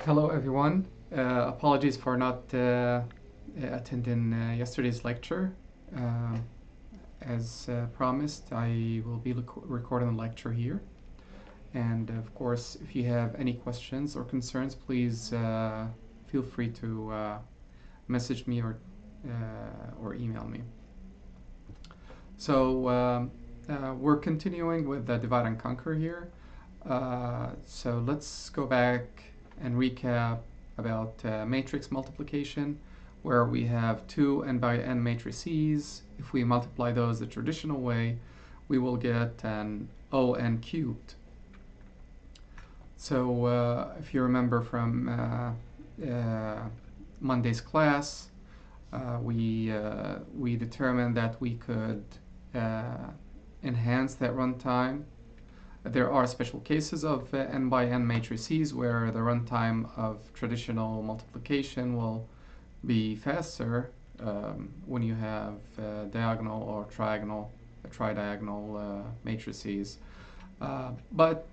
Hello, everyone. Apologies for not attending yesterday's lecture. Uh, as promised, I will be recording the lecture here. And of course, if you have any questions or concerns, please feel free to message me or email me. So we're continuing with the divide and conquer here. So let's go back and recap about matrix multiplication, where we have two n by n matrices. If we multiply those the traditional way, we will get an O(n) cubed. So if you remember from Monday's class, we determined that we could enhance that runtime. There are special cases of n by n matrices where the runtime of traditional multiplication will be faster when you have diagonal or tridiagonal matrices. But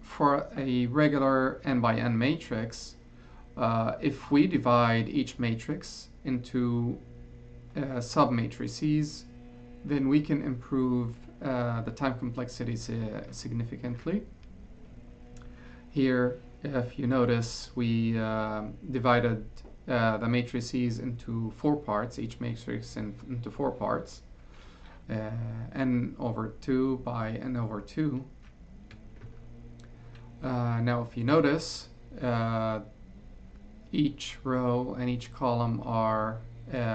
for a regular n by n matrix, if we divide each matrix into submatrices, then we can improve the time complexity significantly. Here, if you notice, we divided the matrices into 4 parts, each matrix into 4 parts, n over 2 by n over 2. Now, if you notice, each row and each column are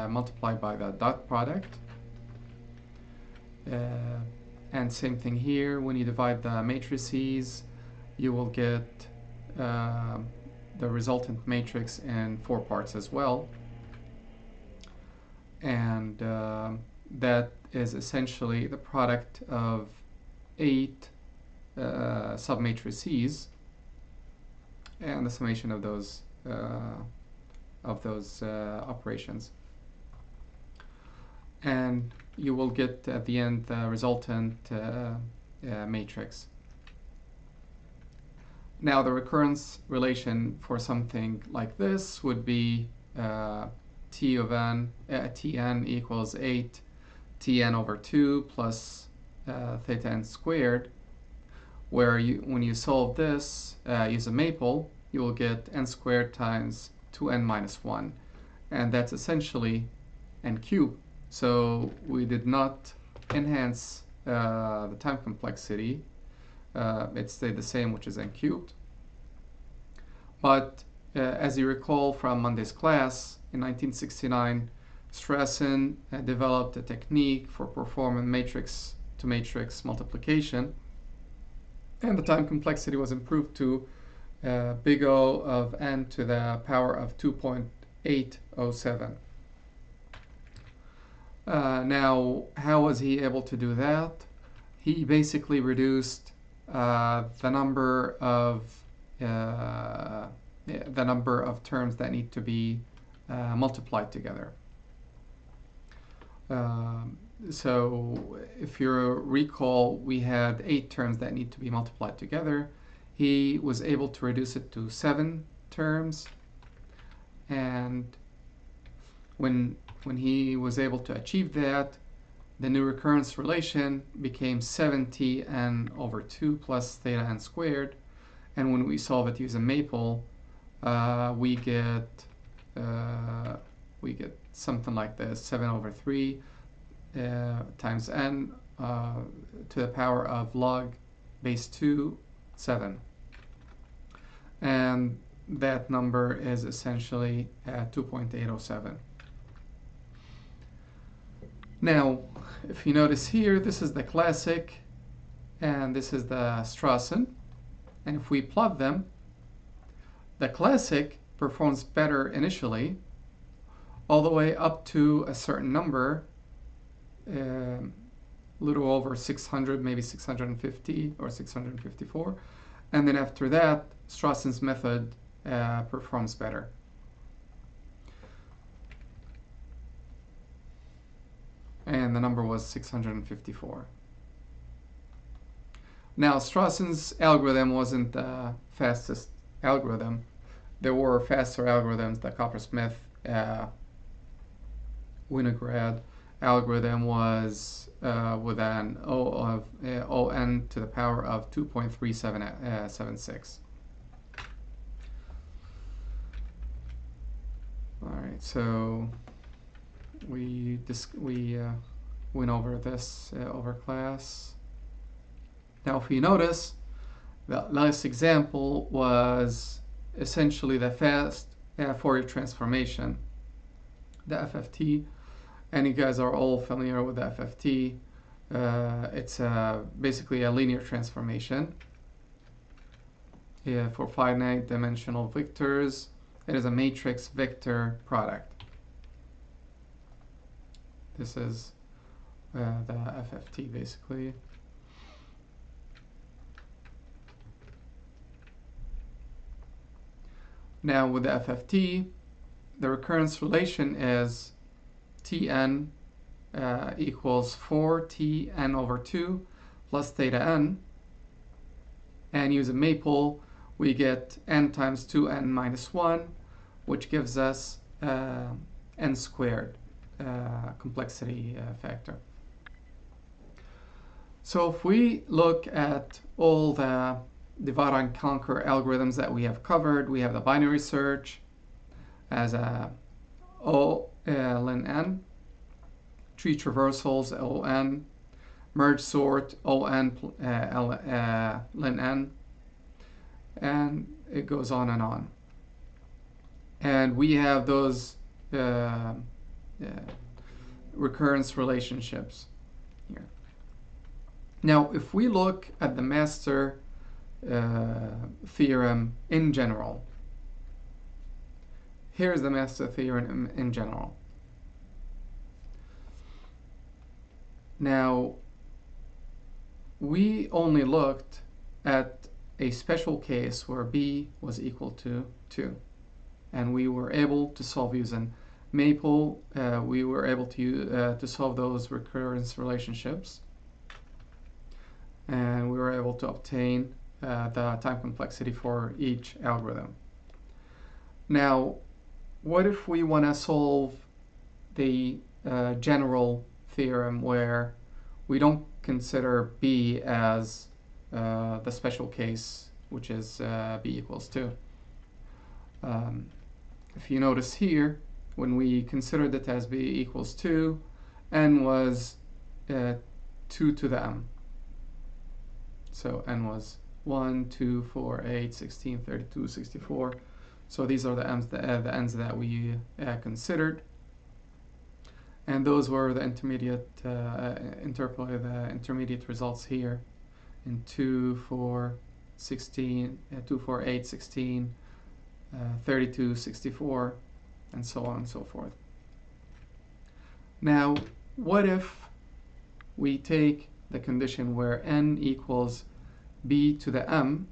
multiplied by the dot product. And same thing here, when you divide the matrices, you will get the resultant matrix in 4 parts as well. And that is essentially the product of 8 submatrices and the summation of those operations. And you will get at the end the resultant matrix. Now the recurrence relation for something like this would be Tn equals 8 Tn over 2 plus theta n squared, where when you solve this, use a maple, you will get n squared times 2n minus 1. And that's essentially n cubed. So we did not enhance the time complexity. It stayed the same, which is n cubed. But as you recall from Monday's class, in 1969, Strassen developed a technique for performing matrix-to-matrix multiplication. And the time complexity was improved to big O of n to the power of 2.807. Now, how was he able to do that? He basically reduced the number of terms that need to be multiplied together. So if you recall, we had 8 terms that need to be multiplied together. He was able to reduce it to 7 terms, and when he was able to achieve that, the new recurrence relation became 7Tn over 2 plus theta n squared. And when we solve it using maple, we get something like this: 7 over 3 times n to the power of log base 2, 7. And that number is essentially 2.807. Now, if you notice here, this is the classic and this is the Strassen. And if we plot them, the classic performs better initially, all the way up to a certain number, a little over 600, maybe 650 or 654. And then after that, Strassen's method performs better. And the number was 654. Now, Strassen's algorithm wasn't the fastest algorithm. there were faster algorithms. The Coppersmith Winograd algorithm was with an O of ON to the power of 2.3776. All right, so we went over this over class. Now, if you notice, the last example was essentially the fast Fourier transformation, the FFT, and you guys are all familiar with the FFT. It's basically a linear transformation for finite dimensional vectors. It is a matrix vector product. This is the FFT basically. Now with the FFT, the recurrence relation is Tn equals 4Tn over 2 plus theta n. And using Maple, we get n times 2n minus 1, which gives us n squared complexity factor. So if we look at all the divide and conquer algorithms that we have covered, we have the binary search as a O ln n, tree traversals ON, merge sort ON ln n, and it goes on and on. And we have those recurrence relationships here. Now, if we look at the master theorem in general, here's the master theorem in general. Now, we only looked at a special case where b was equal to 2, and we were able to solve using Maple. We were able to solve those recurrence relationships, and we were able to obtain the time complexity for each algorithm. Now, what if we want to solve the general theorem where we don't consider b as the special case, which is b equals 2? If you notice here, when we considered it as b equals 2, n was 2 to the m. So n was 1, 2, 4, 8, 16, 32, 64. So these are the n's that we considered. And those were the intermediate, interpolate the intermediate results here in 2, 4, 16, 2, 4, 8, 16, 32, 64, and so on and so forth. Now, what if we take the condition where n equals b to the m,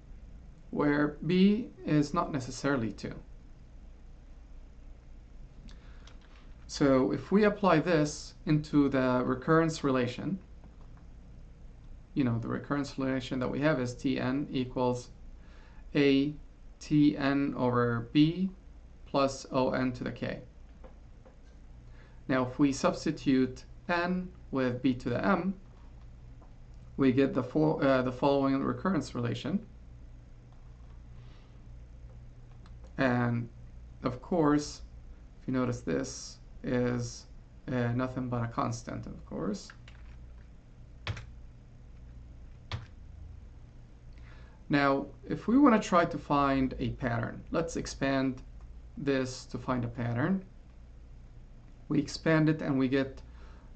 where b is not necessarily 2? So if we apply this into the recurrence relation, you know, the recurrence relation that we have is Tn equals a Tn over b plus On to the k. Now if we substitute n with b to the m, we get the following recurrence relation. And of course, if you notice, this is nothing but a constant, of course. Now, if we want to try to find a pattern, let's expand this to find a pattern. We expand it and we get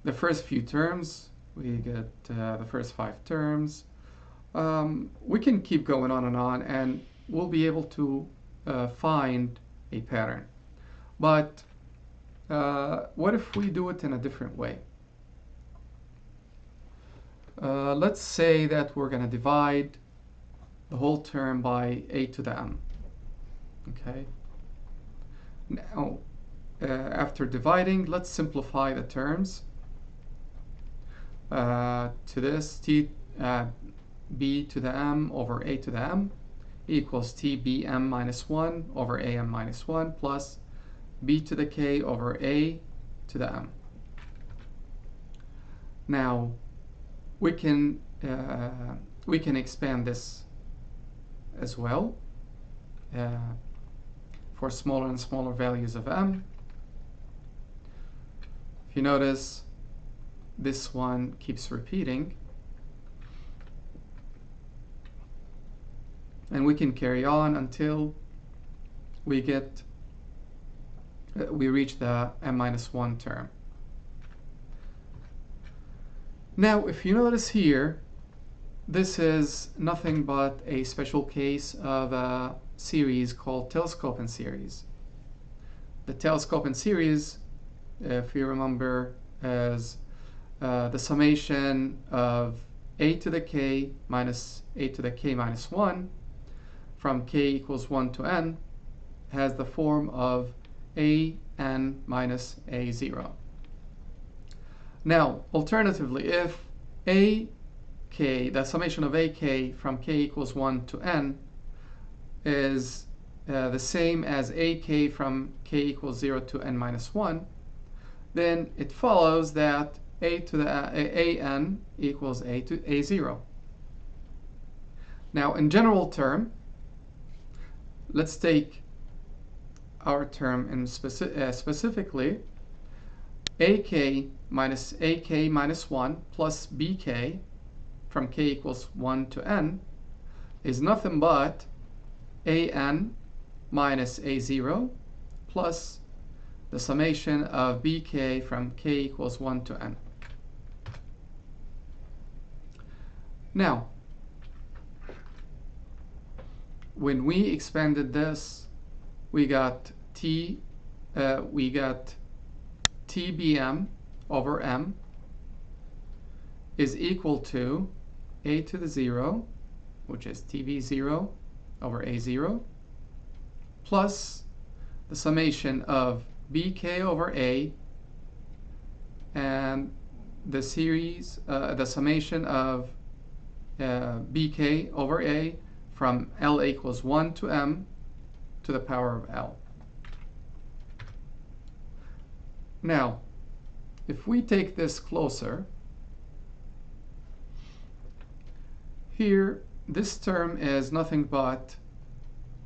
the first few terms. We get the first 5 terms. We can keep going on and we'll be able to find a pattern. But what if we do it in a different way? Let's say that we're going to divide the whole term by a to the m. Okay. Now, after dividing, let's simplify the terms to this b to the m over a to the m equals tbm minus 1 over am minus 1 plus b to the k over a to the m. Now we can expand this as well for smaller and smaller values of m. If you notice, this one keeps repeating, and we can carry on until we reach the m minus 1 term. Now, if you notice here, this is nothing but a special case of a series called telescoping series. The telescoping series, if you remember, is the summation of a to the k minus a to the k minus 1 from k equals 1 to n has the form of a n minus a0. Now, alternatively, if the summation of ak from k equals 1 to n is the same as ak from k equals 0 to n minus 1, then it follows that a to the an equals a to a0. Now, in general term, let's take our term in specifically ak minus 1 plus bk from k equals 1 to n is nothing but an minus a0 plus the summation of bk from k equals 1 to n. Now, when we expanded this, we got tbm over m is equal to a to the 0, which is tb0 over a0, plus the summation of bk over a and the summation of bk over a from L equals 1 to m to the power of L. Now, if we take this closer, here this term is nothing but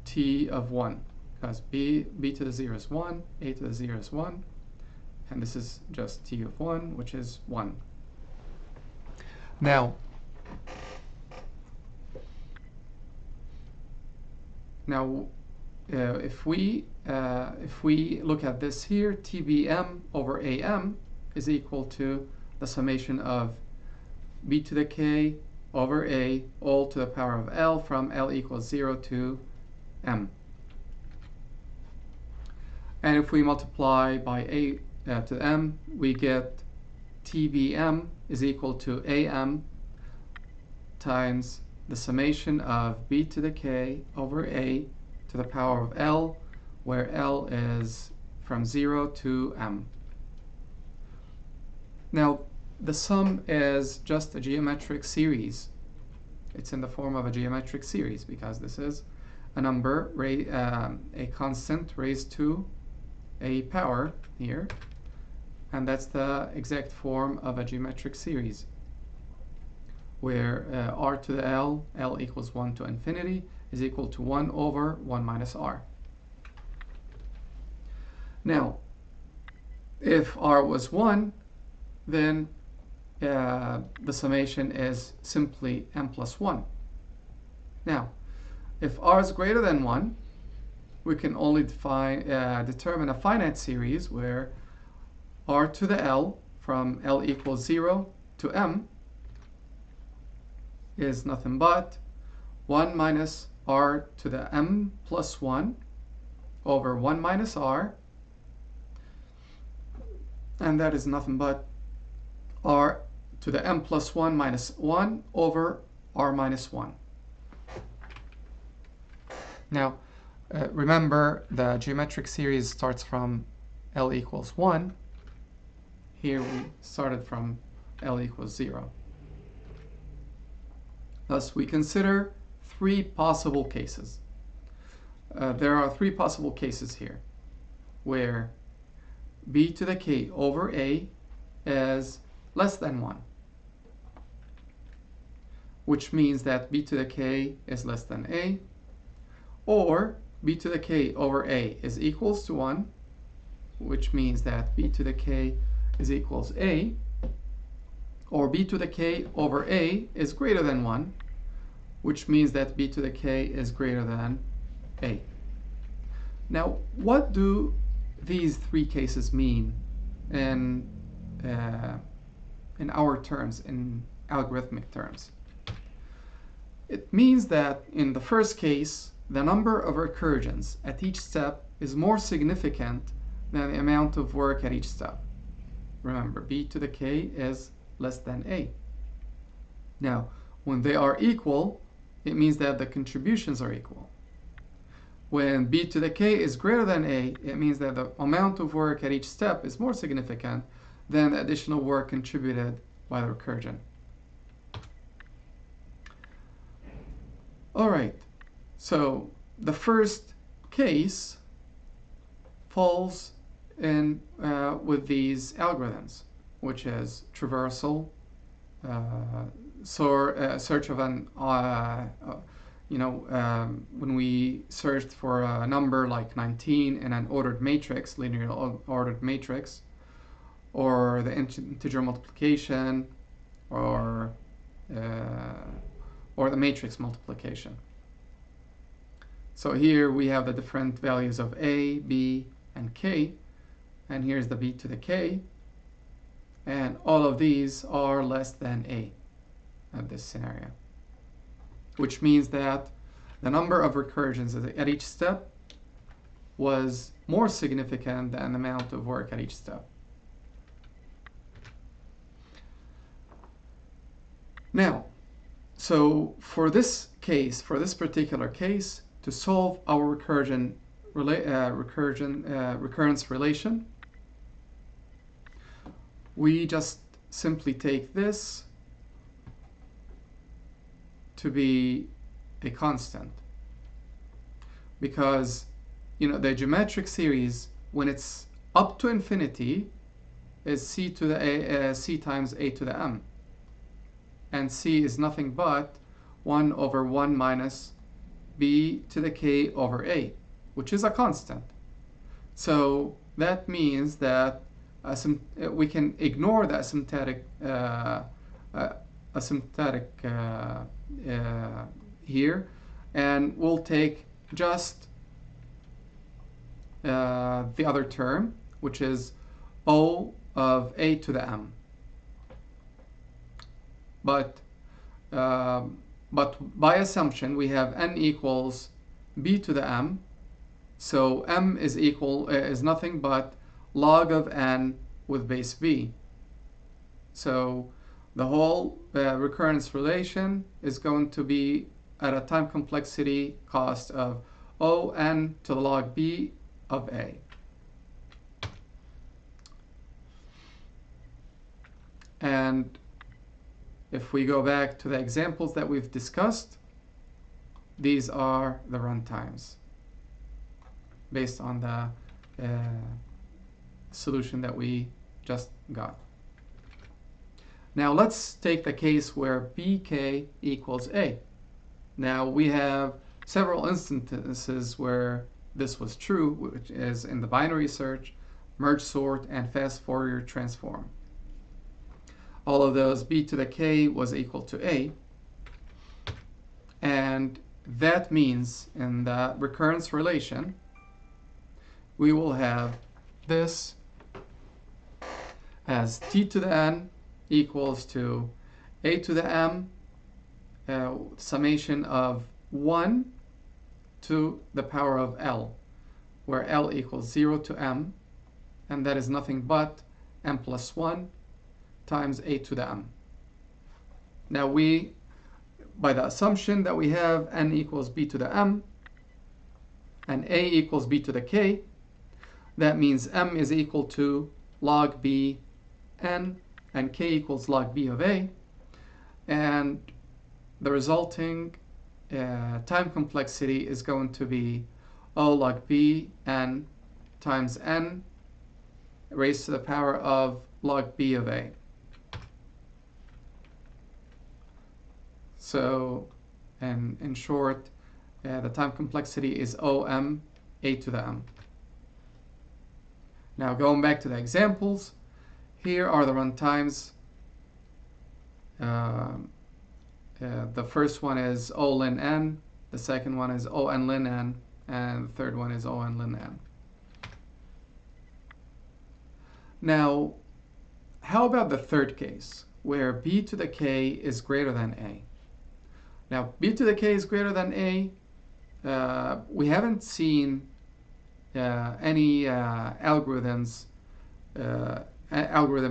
t of 1, because b to the 0 is 1, a to the 0 is 1, and this is just t of 1, which is 1. Now, if we look at this here, tbm over am is equal to the summation of b to the k over a all to the power of L from L equals 0 to m. And if we multiply by a to m, we get tbm is equal to am times the summation of b to the k over a to the power of L, where L is from 0 to m. Now, the sum is just a geometric series. It's in the form of a geometric series because this is a number, a constant raised to a power here, and that's the exact form of a geometric series, where r to the L equals 1 to infinity, is equal to 1 over 1 minus r. Now, if r was 1, then the summation is simply m plus 1. Now, if r is greater than 1, we can only determine a finite series where r to the L from L equals 0 to m is nothing but 1 minus r to the m plus 1 over 1 minus r, and that is nothing but r to the m plus 1 minus 1 over r minus 1. Now, remember the geometric series starts from L equals 1. Here we started from L equals 0. Thus, we consider three possible cases. There are three possible cases here where b to the k over a is less than 1, which means that b to the k is less than a, or b to the k over a is equals to 1, which means that b to the k is equals a, or b to the k over a is greater than 1, which means that b to the k is greater than a. Now, what do these three cases mean in our terms, in algorithmic terms? It means that in the first case, the number of recursions at each step is more significant than the amount of work at each step. Remember, b to the k is less than a. Now, when they are equal, it means that the contributions are equal. When b to the k is greater than a, it means that the amount of work at each step is more significant than the additional work contributed by the recursion. All right, so the first case falls in with these algorithms, which is traversal, search of an when we searched for a number like 19 in an ordered matrix, linearly ordered matrix, or the integer multiplication, or the matrix multiplication. So here we have the different values of a, b, and k, and here's the b to the k, and all of these are less than a at this scenario, which means that the number of recursions at each step was more significant than the amount of work at each step. Now, so for this case, for this particular case, to solve our recurrence relation, we just simply take this to be a constant, because the geometric series, when it's up to infinity, is c to the c times a to the m, and c is nothing but 1 over 1 minus b to the k over a, which is a constant. So that means that we can ignore the asymptotic here, and we'll take just the other term, which is O of a to the m. But by assumption, we have n equals b to the m, so m is nothing but log of n with base b. So the whole recurrence relation is going to be at a time complexity cost of O n to the log b of a. And if we go back to the examples that we've discussed, these are the runtimes based on the solution that we just got. Now let's take the case where bk equals a. Now we have several instances where this was true, which is in the binary search, merge sort, and fast Fourier transform. All of those, b to the k was equal to a, and that means in the recurrence relation we will have this as t to the n equals to a to the m summation of 1 to the power of L, where L equals 0 to m, and that is nothing but m plus 1 times a to the m. Now by the assumption that we have n equals b to the m and a equals b to the k, that means m is equal to log b n and k equals log b of a, and the resulting time complexity is going to be O log B n times n raised to the power of log B of A. So, and in short, the time complexity is OM A to the M. Now going back to the examples, here are the runtimes. The first one is O ln n, the second one is O n ln n, and the third one is O n ln n. Now, how about the third case, where b to the k is greater than a? Now, b to the k is greater than a. We haven't seen any algorithm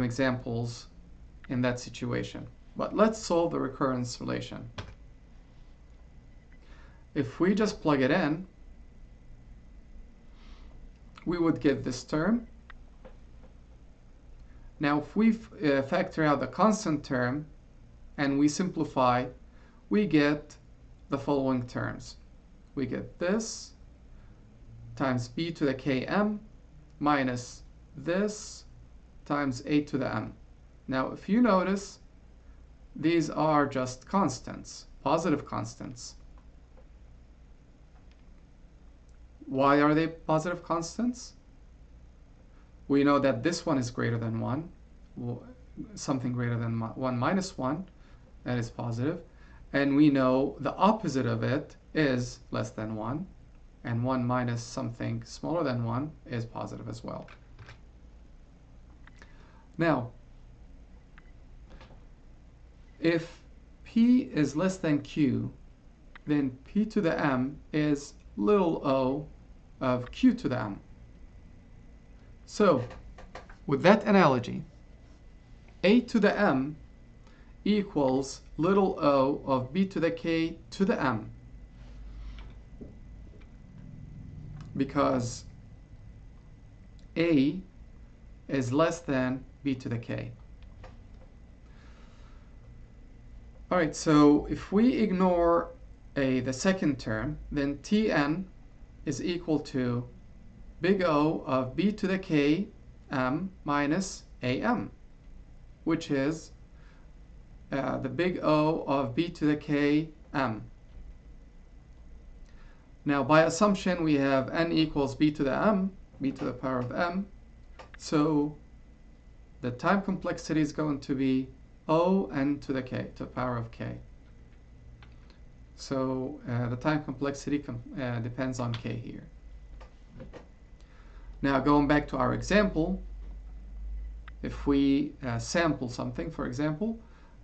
examples in that situation. But let's solve the recurrence relation. If we just plug it in, we would get this term. Now, if we factor out the constant term and we simplify, we get the following terms. We get this times b to the km minus this times a to the m. Now, if you notice, these are just constants, positive constants. Why are they positive constants? We know that this one is greater than 1, something greater than 1 minus 1, that is positive. And we know the opposite of it is less than 1, and 1 minus something smaller than 1 is positive as well. Now, if p is less than q, then p to the m is little o of q to the m. So, with that analogy, a to the m equals little o of b to the k to the m, because a is less than b to the k. All right, so if we ignore the second term, then Tn is equal to big O of b to the k m minus am, which is the big O of b to the k m. Now, by assumption, we have n equals b to the m, b to the power of m. So the time complexity is going to be O n to the k, to the power of k. So the time complexity depends on k here. Now, going back to our example, if we sample something, for example,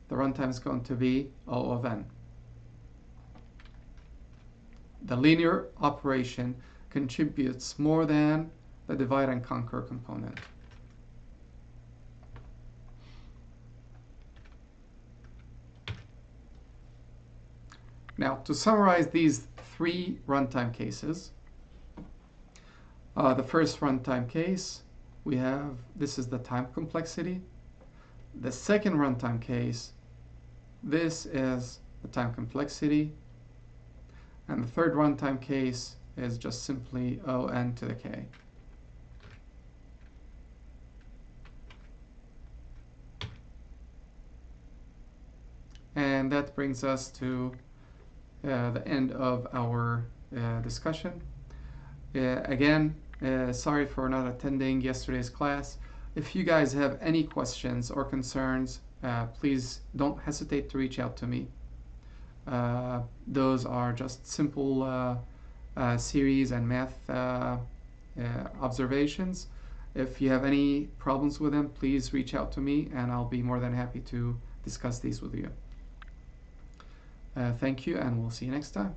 the runtime is going to be O of n. The linear operation contributes more than the divide and conquer component. Now, to summarize these three runtime cases, the first runtime case, we have, this is the time complexity. The second runtime case, this is the time complexity. And the third runtime case is just simply O n to the k. And that brings us to the end of our discussion. Again, sorry for not attending yesterday's class. If you guys have any questions or concerns, please don't hesitate to reach out to me. Those are just simple series and math observations. If you have any problems with them, please reach out to me and I'll be more than happy to discuss these with you. Thank you, and we'll see you next time.